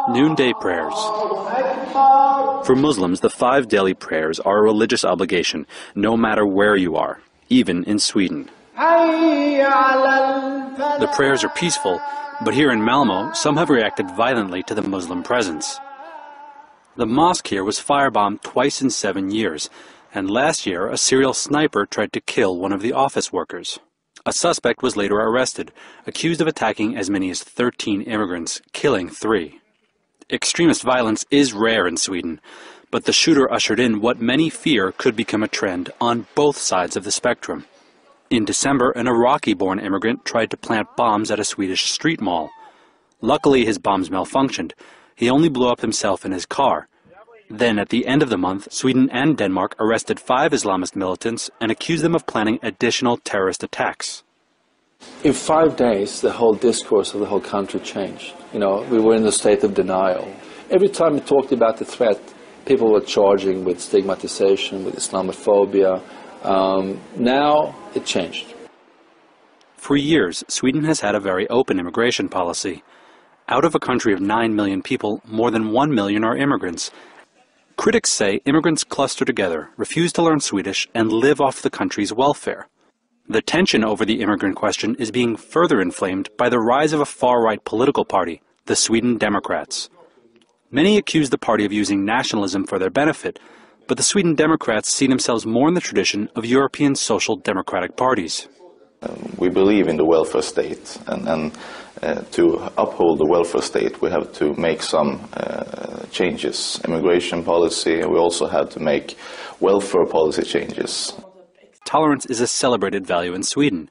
Noonday prayers. For Muslims, the 5 daily prayers are a religious obligation, no matter where you are, even in Sweden. The prayers are peaceful, but here in Malmo, some have reacted violently to the Muslim presence. The mosque here was firebombed twice in 7 years, and last year a serial sniper tried to kill one of the office workers. A suspect was later arrested, accused of attacking as many as 13 immigrants, killing 3. Extremist violence is rare in Sweden, but the shooter ushered in what many fear could become a trend on both sides of the spectrum. In December, an Iraqi-born immigrant tried to plant bombs at a Swedish street mall. Luckily, his bombs malfunctioned. He only blew up himself and his car. Then, at the end of the month, Sweden and Denmark arrested 5 Islamist militants and accused them of planning additional terrorist attacks. In 5 days, the whole discourse of the whole country changed. You know, we were in a state of denial. Every time we talked about the threat, people were charging with stigmatization, with Islamophobia. Now it changed. For years, Sweden has had a very open immigration policy. Out of a country of 9 million people, more than 1 million are immigrants. Critics say immigrants cluster together, refuse to learn Swedish, and live off the country's welfare. The tension over the immigrant question is being further inflamed by the rise of a far-right political party, the Sweden Democrats. Many accuse the party of using nationalism for their benefit, but the Sweden Democrats see themselves more in the tradition of European social democratic parties. We believe in the welfare state, and to uphold the welfare state we have to make some changes. Immigration policy, we also have to make welfare policy changes. Tolerance is a celebrated value in Sweden.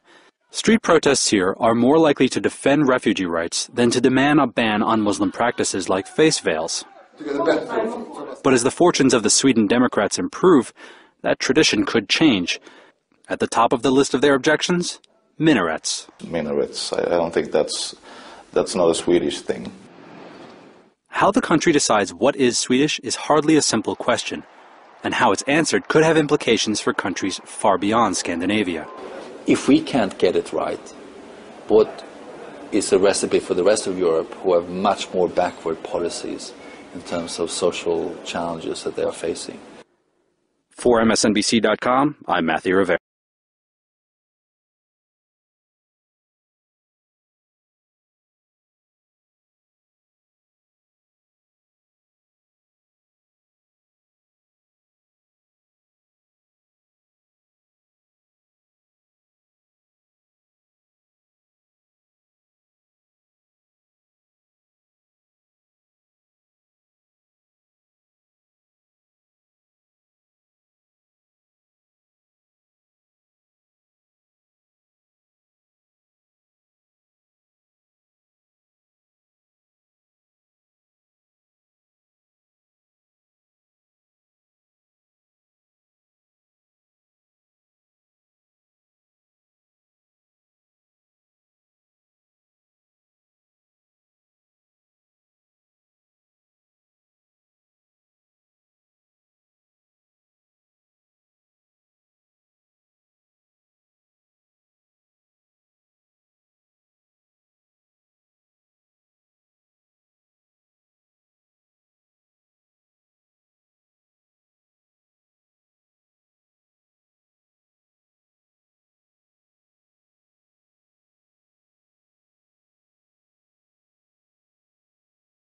Street protests here are more likely to defend refugee rights than to demand a ban on Muslim practices like face veils. But as the fortunes of the Sweden Democrats improve, that tradition could change. At the top of the list of their objections, minarets. Minarets, I don't think that's not a Swedish thing. How the country decides what is Swedish is hardly a simple question, and how it's answered could have implications for countries far beyond Scandinavia. If we can't get it right, what is a recipe for the rest of Europe who have much more backward policies in terms of social challenges that they are facing? For MSNBC.com, I'm Matthew Rivera.